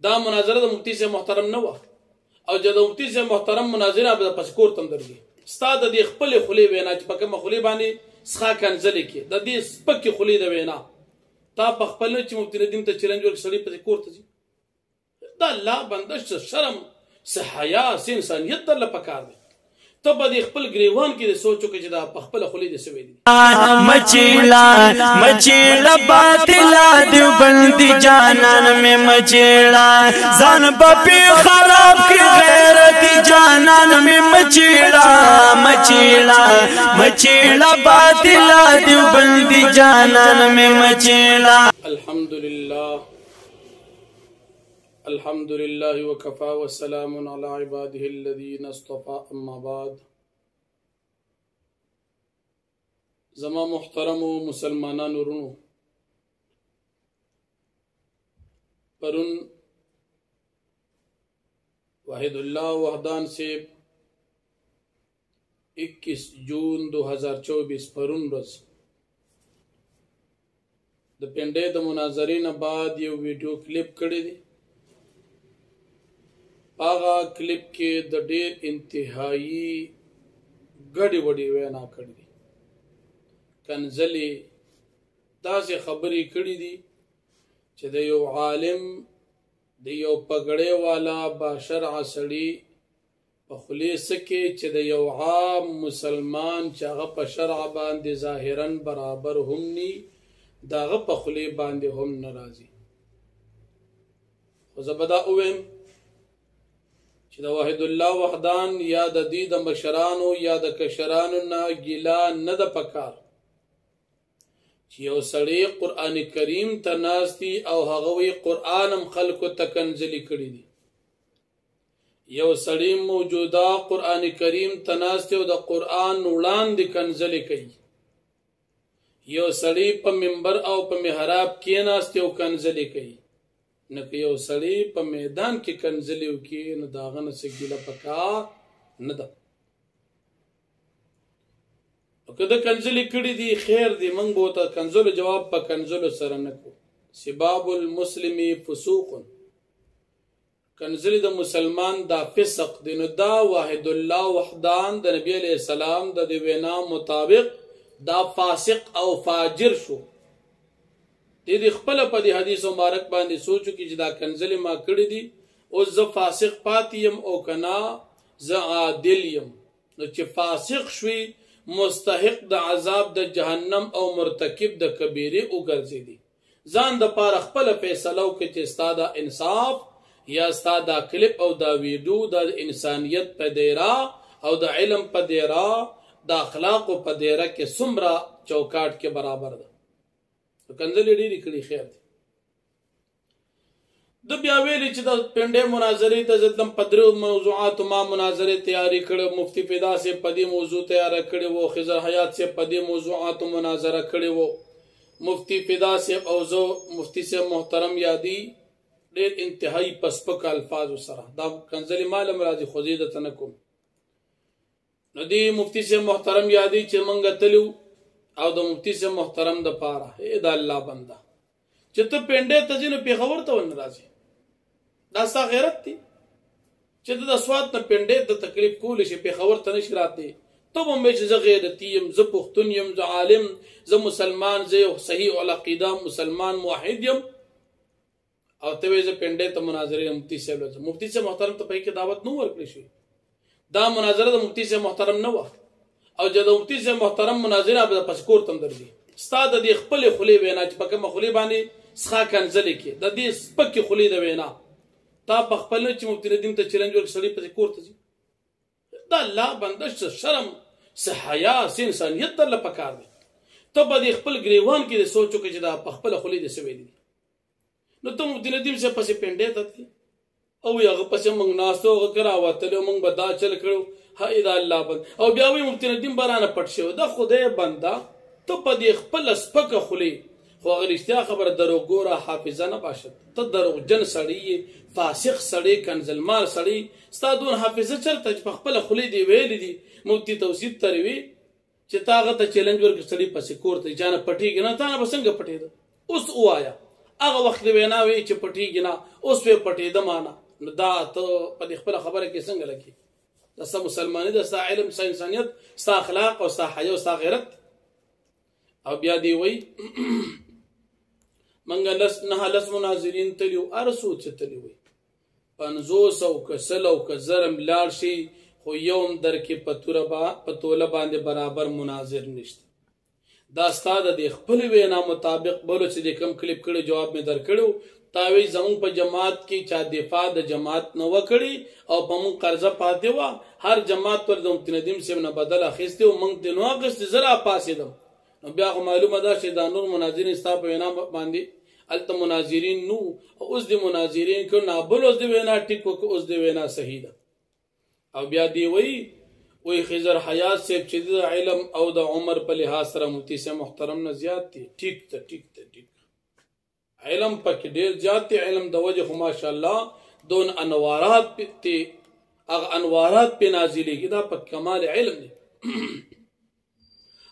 دا مناظره د مفتی صاحب محترم نه وه او چې د مفتی صاحب محترم مناظره به پس کور تم درځي ستا د دې خپل خولې وینا چې په کومه خولې باندې څخه کنځلې کې د دې سپکې خولې د وینا تا په خپل چې مفتی ندیم ته چیلنج ورکړي سړی پسې کور ته ځي دا الله بنده څه شرم څه حیا څه انسانیت درله پکار دی ته به د خپل ګریوان کې د سوچ وکړې چې دا په خپله خولې دې سوی دي مچیړه باطله دیوبندي جانان مې مچیړه ځان په پی خراب کې غیرتي جانان مې مچیړه باطله دیوبندي جانان مې مچیړه. الحمد لله وكفى وسلام على عباده الذين اصطفى اما بعد. زما محترم مسلمانانو ورونو پرون واحد اللہ وحدان سے 21 جون 2024 پرون روز د پنډې د مناظرې نه بعد یو ویډیو کلیپ کړی دی. هغه کلیپ کې د ډېر انتهایی ګډې وډې وینا کړې دي کنځلې داسې خبرې کړې دي چې د یو عالم د یو پګړې والا باشرعه سړي په خولې سکې چې د یو عام مسلمان چې هغه په شرع باندې ظاهرا برابر هم ني د هغه په خولې باندې هم نه راځي. خو زه به دا ووایم چې د واحد الله وحدان یا د دې د مشرانو یا د کشرانو نه ګیله نه ده پکار چې یو سړی قرآن کریم ته ناست دي او هغه وی قرآن هم خلکو ته کنځلې کړي دي. یو سړی موجوده قرآن کریم ته ناست دی او د قرآن وړاندې کنځلې کوي. یو سړی په منبر او په محراب کېناست دی او کنځلې کوي. نه که یو سړی په میدان کې کنځلې وکړي نو د هغه نه څه ګیله پکار نه ده. که د کنځلې کړي دي خیر دی موږ به ورته کنځلو جواب په کنځلو سره نه کوو. سباب المسلم فسوق کنځلې د مسلمان دا فسق دی. نو دا واحد الله وحدان د نبی علیه السلام د دې وینا مطابق دا فاسق او فاجر شو. دې خپل په دې حدیث مبارک باندې سوچو کې چې دا کنځلې ما کړې دي او زه فاسق پاتې یم او کنا زه عادل یم. نو چې فاسق شوي مستحق د عذاب د جهنم او مرتکب د کبیره وګرځېدي. ځان د پاره خپل فیصله وکړي چې ستا د انصاف یا ستا د کلیپ او د ویډیو د انسانیت په دیره او د علم په دیره د اخلاق په دیره کې څومره چوکاټ کې برابر ده. کنځلې ډېرې کړي خیر دی. د بیا ویلي چې د پنډې مناظرې ته زه دم په درو موضوعاتو ما مناظرې تیارې کړې. مفتی فدا صاحب په دې موضوع تیاره کړې وو. خضر حیات صاحب په دې موضوعاتو مناظره کړې وو. مفتی فدا صاحب او زه مفتی صاحب محترم یادي ډېر انتهایی پسپک الفاظو سره دا کنځلې معلوم راځي خو زه درته نه کوم. نو دې مفتی صاحب محترم یادي چې موږ تلو او د مفتی صاحب محترم د پاره د الله بنده چې ته پنډې ته ځې نو پېښور ته ونه راځې. دا ستا غیرت دی چې ته د سوات نه پنډې ته تکلیف کولی شي پېښور ته نشي راتلی. ته به هم چې زه غیرتي یم زه پښتون یم زه عالم زه مسلمان زه یو صحیح العقیده مسلمان موحد یم او ته وایې زه پنډې ته مناظرې مفتی صاحب له ځم. مفتی صاحب محترم ته په کې دعوت نه ورکړی شي. دا مناظره د مفتی صاحب محترم نه وه او چې د مفتی صاحب محترم مناظره به پس کور تم درځي ستا د دې خپلې خولې وینا چې په کومه خولې باندې څخه کنځلې کې د دې سپکې خولې د وینا تا په خپل چې مفتی ندیم ته چیلنج ورکړي سړی پسې کور ته ځي. دا الله بنده څه شرم څه حیا څه انسانیت درله پکار دی. ته به د خپل ګریوان کې د سوچ وکړې چې دا په خپله خولې دې سوی دي. نو ته مفتی ندیم صاحب پسې پنډې ته تلې او هغه پسې موږ ناستو هغه که راوتلو موږ به دا چل کړو هی دا الله بند او بیا وایي مفتی ندیم به رانه پټ شوی. دا خدای بنده ته په دې خپله سپکه خولې خو هغه رښتیا خبره دروغګوره حافظه نه باشد. ته دروغجن سړی یې فاسق سړی کنځلمار سړی ستا دون حافظه چېرته چې په خپله خولې دې ویلې دي مفتی توصیف ته وي چې تا هغه ته چیلنج ورکړي سړي پسې کور ته چا نه پټېږي نه تا نه به څنګه پټېده. اوس ووایه هغه وخت وینا وی چې پټیږي نه اوس په پټېده معنا دا ته په خپل خبره کې څنګه لګي دا سم مسلمانۍ دا ستا علم ستا انسانیت ستا اخلاق او ستا حیا او ستا غیرت او بیا دی وی منګه لس مناظرین تلیو ارسو چې تلی وی 500 که 100 که زرم لاړ شي خو یوم در کې پتوله باندې برابر مناظر نشته دا ستا د خپل وینا مطابق بولو چې د کم کلیپ کړي جواب مې درکړو تاوی زمون په جماعت کې چا دفاع د جماعت نه وکړي او په مون قرضه پاتې و هر جماعت پر د مفتی ندیم صاحب نه بدل اخیسته او مونږ د نو اگست زرا پاسیدم نو بیا معلومه ده چې دا نور مناظرین ستا په وینا باندې الته مناظرین نو اوس د مناظرین کو نه بل اوس د وینا ټیک وک اوس د وینا صحیح ده او بیا دی وی خضر حیات صاحب چې د علم او د عمر په لحاظ سره مفتی سے محترم نه زیات دي ټیک علم پکې ډیر زیات دي علم د وجه خو ماشاءالله دون انوارات ته هغه انوارات په نازلېږي دا په کمال علم دي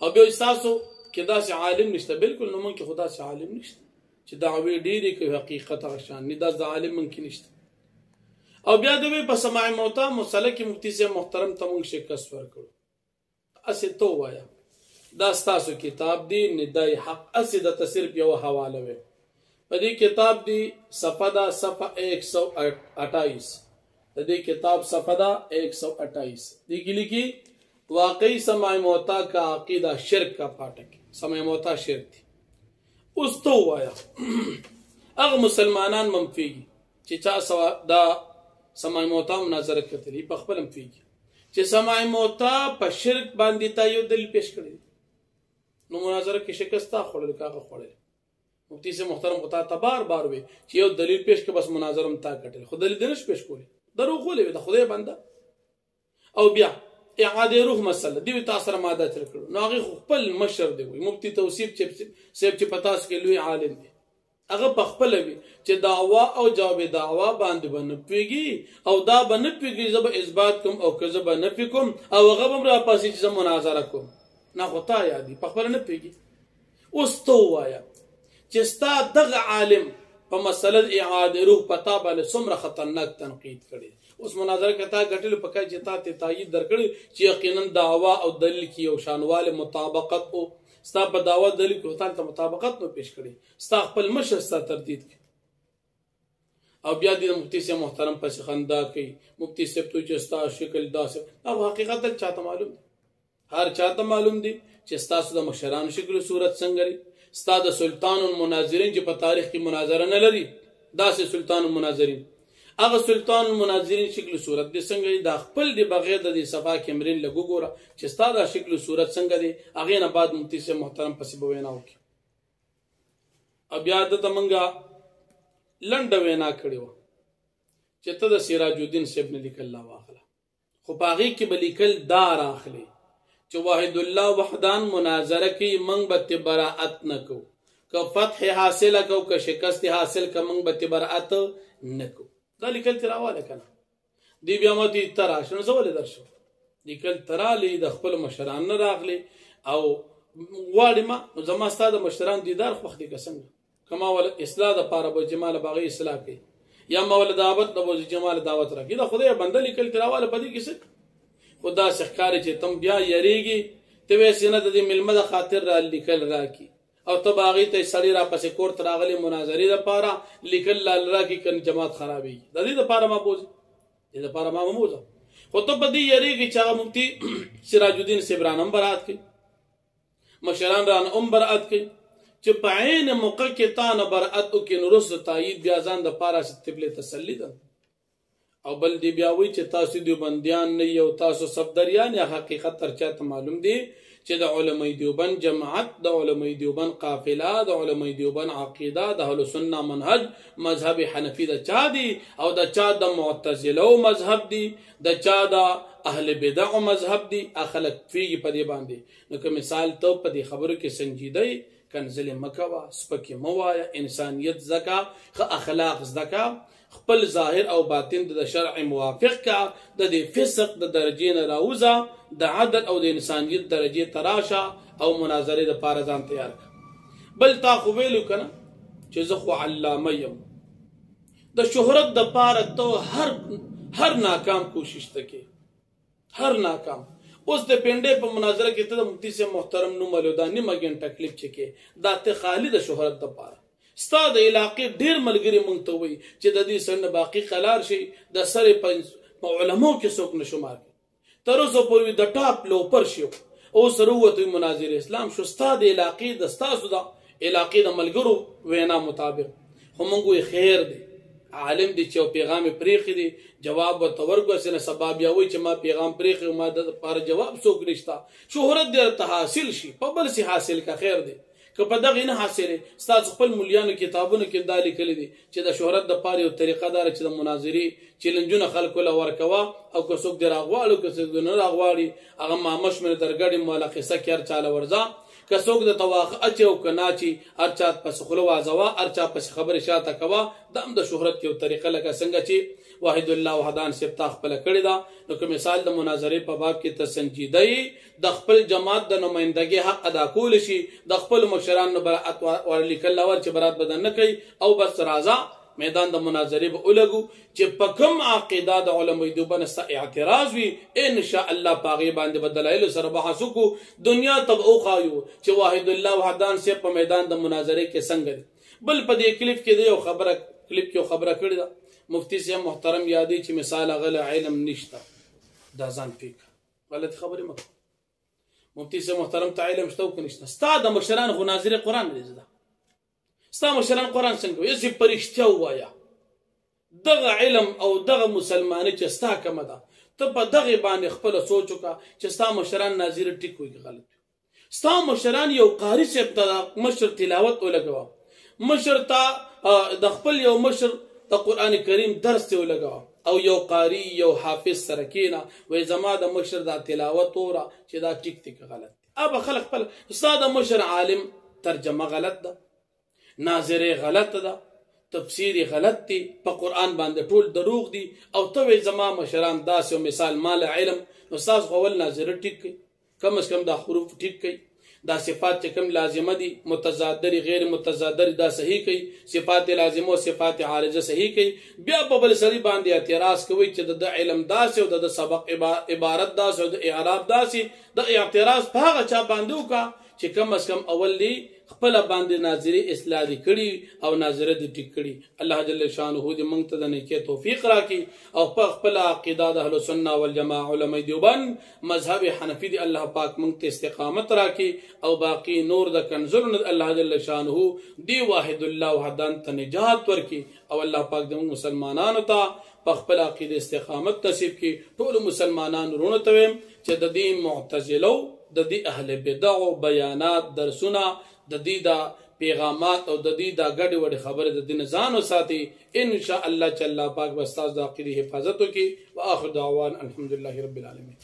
او بیا تاسو کې دا سي عالم نشته بالکل نو مونږ کې خدا سي عالم نشته چې دعوی ډیرې کوي حقیقت غشان نه دا عالم مونږ کې نشته او بیا د په سماع موتا مسله کې مفتی سے محترم ته مونږ شکست ورکړو اسه تو وایا دا تاسو کتاب دی ندای حق اسه د صرف یو حواله وي په دې کتاب دی صفحه 128 د دې کتاب صفحه 128 دی لیکي واقعی سماع موتا کا عقیدہ شرک کا پاٹک سماع موتا شرک دی اوس تو وایا هغه مسلمانان منفیږي چې چا سوا دا سماع موتا مناظره کړي په خپل منفیږي چې سماع موتا په شرک باندې تا یو دلیل پیش کړی نو مناظره کې شکست خوړل کاغه خوړل مفتی سے محترم خدا تبار بار وي چې یو دلیل پیش کې بس مناظره متا کټل خو دلیل دنش پیش کولی درو خولې د خدای بنده او بیا اعاده روح مسله دی تاسو سره ماده تر کړو نو هغه خپل مشر دی وي مفتی توصیف چې پتاس کې لوی عالم دی هغه په خپل وي چې دعوا او جواب دعوا باندې باندې پیږي او دا باندې پیږي زب اثبات کوم او کذب نه پکوم او هغه هم را پاسې چې مناظره کوم نه غوتا یادي په خپل نه پیږي اوس تو وایا چې ستا دغه عالم په مسله اعاده روح پتا باندې څومره خطرناک تنقید کړي اوس مناظره کتا غټل پکای چې تا ته تایید درکړي چې یقینا دعوا او دلیل کې او شانواله مطابقت او ستا په دعوا دلیل کې ته مطابقت نو پیش کړي ستا خپل مشر ستا تردید کړي او بیا د مفتی سے محترم پس خندا کوي مفتی سے تو چې ستا شکل داسه او حقیقت چاته معلوم دي هر چاته معلوم دي چې ستا د مشران شکل صورت څنګه لري ستا د سلطان المناظرین چې په تاریخ کې مناظره نه لري داسې سلطان المناظرین هغه سلطان المناظرین شکل صورت د څنګه د خپل د بغیر د صفا کیمرین لګو ګوره چې ستا د شکل صورت څنګه دی هغه نه بعد مفتی سے محترم پسې بوینا وکي اب یاد ته منګه لنډ وینا کړو چې ته د سراج الدین صاحب نه لیکل لا واخله خو باغی کې بلیکل دار اخلي چې واحد الله وحدان مناظره کې منګ به براءت نکو که فتح حاصل کو که شکست حاصل ک منګ به براءت نکو دا لیکل تراواله کنه دی بیا متي تراش نو زول درشو لیکل ترالی د خپل مشران نه راغلي او واړی ما نو زما ستاده مشران دیدار خوخدي کسنګ کما ول اصلاح د پاره به جمال باغی اصلاح کوي یا مول دعوت د بوز جمال دعوت راکې دا خدای بنده لیکل تراواله پدې کیسه خدا سخکار چې تم بیا یریږي ته وسینه د ملمه د خاطر را لیکل راکی او تباغی ته سړی را پسې کور تراغلی مناظره لپاره لیکل لال راکی کن جماعت خرابي د دې لپاره ما بوز دې لپاره ما موزه خو ته بدی یریږي چې مفتی سراج الدین سبرانم برات کی مشران ران برات کی چې په عین موقع کې تا نه برات او کې نورس تایید بیا ځان د پاره ستبله تسلی ده او بل دی بیا وی چې تاسو دی بندیان نه یو تاسو صفدریان یا حقیقت تر چاته معلوم دی چې د علماء دیوبند جماعت د علماء دیوبند قافله د علماء دیوبند عقیده د اهل سنت منهج مذهب حنفی د چا دی او د چا د معتزله مذهب دی د چا د اهل بدع مذهب دی اخلق فی په دی باندې نو که مثال ته په دی خبرو کې سنجیدای کنزل مکوا سپکه موایا انسانیت زکا اخلاق زکا خپل ظاهر او باطن د شرع موافق کا د فسق د درجې نه راوزا د عدل او د انسانیت درجې تراشه او مناظره د پاره ځان تیار کا بل تا خو ویلو کنه چې زه خو علامه یم د شهرت د پاره ته هر ناکام کوشش تکې هر ناکام اوس د پنډې په مناظره کې ته د مفتی سے محترم نوم الودا نیمه ګنټه کلیپ چکې دا ته خالی د شهرت د پاره ستا د علاقې ډیر ملګری مونږ ته وایي چې د دې سر نه باقي قلار شي د سرې په علماو کې څوک نه شمار کړي تر اوسه پورې د ټاپ لوپر شي اوس روته مناظر اسلام شو ستا د علاقې د ستاسو د علاقې د ملګرو وینا مطابق خو مونږ خیر دی عالم دی چې پیغام پریخي دی جواب و تورګو سره سبب یا وای چې ما پیغام پریخي ما د پر جواب څوک نشتا شهرت دې ته حاصل شي په بل سي حاصل کا خیر دی که په دغه نه حاصله ستاسو خپل مليانو کتابونو کې دالي کړی دي چې د شهرت د پاره یو طریقه دار چې د مناظري چیلنجونه خلکو له ورکوا او که څوک دراغوالو که څوک نه راغواړي هغه مامش مې درګړې مولا قصه کړ چاله ورځه که څوک د تواخ اچو کناچی ارچا پس خلو وازوا ارچا پس خبر شاته کوا د د شهرت یو طریقه لکه څنګه چې واحد الله وحدان سپتا خپل کړی دا نو که مثال د مناظره په باب کې تسنجیدای د خپل جماعت د نمائندګي حق ادا کول شي د خپل مشران نو برات ورلیکل اور چې برات بدن نه کوي او بس رازا میدان د مناظره به ولګو چې په کوم عقیده د علماء دیوبند سره اعتراض وي ان شاء الله پاغي باندې بدلایل سره بحث کو دنیا تب او خایو چې واحد الله وحدان سے په میدان د مناظره کې څنګه بل په دې کلیپ کې یو خبره کړی دا مفتی سے محترم یادی چې مثال غل علم نشتا دا ځان فکر غلط خبره مکو مفتی سے محترم ته علم شته او نشته ستا د مشران غو ناظر قران دی زده ستا مشران قرآن څنګه وایي چې پرشتیا وایا دغه علم او دغه مسلمانی چې ستا کومه ده ته په دغه باندې خپل سوچ وکړه چې ستا مشران ناظر ټیک وي غلط ستا مشران یو قاری چې مشر تلاوت ولګوا مشر تا د خپل یو مشر د قران کریم درس ته ولګوا او یو قاری یو حافظ سره کینا وای زما د مشر د تلاوت اورا چې دا ټیک غلط اب خلق خپل ستا د مشر عالم ترجمه غلط ده ناظره غلط ده تفسیری غلط دی په قران باندې ټول دروغ دي او ته زما مشران داس او مثال مال علم نو تاسو غول ناظره ټیک کم از کم دا حروف ټیک کړي دا صفات چې کوم لازمه دي متضادر غیر متضادر دا صحیح کړي صفات لازمه او صفات عارضه صحیح کړي بیا په بل سری باندې اعتراض کوي چې د علم داس او د سبق عبارت داس او د اعراب داس د اعتراض په هغه چا باندې وکا چې کم از کم اول دی خپل باندې ناظری اصلاح دي کړي او ناظره دي ټیک کړي الله جل شانه دې موږ ته د نیکه توفیق راکړي او په خپل عقیده د اهل سنت والجماعه علماء دیوبند مذهب حنفی دی الله پاک موږ ته استقامت راکړي او باقی نور د کنزل الله جل شانه دی واحد الله وحدان ته نجات ورکړي او الله پاک د مسلمانانو ته په خپل عقیده استقامت نصیب کړي ټول مسلمانانو رونه ته چې د دې معتزله د دې اهل بدع بیانات درسونه د دې دا پیغامات او د دې دا غړي وړي خبره د دین ځان او ساتي ان شاء الله چې الله پاک واستاذ د عقیده حفاظت وکي واخر دعوان الحمدلله رب العالمین.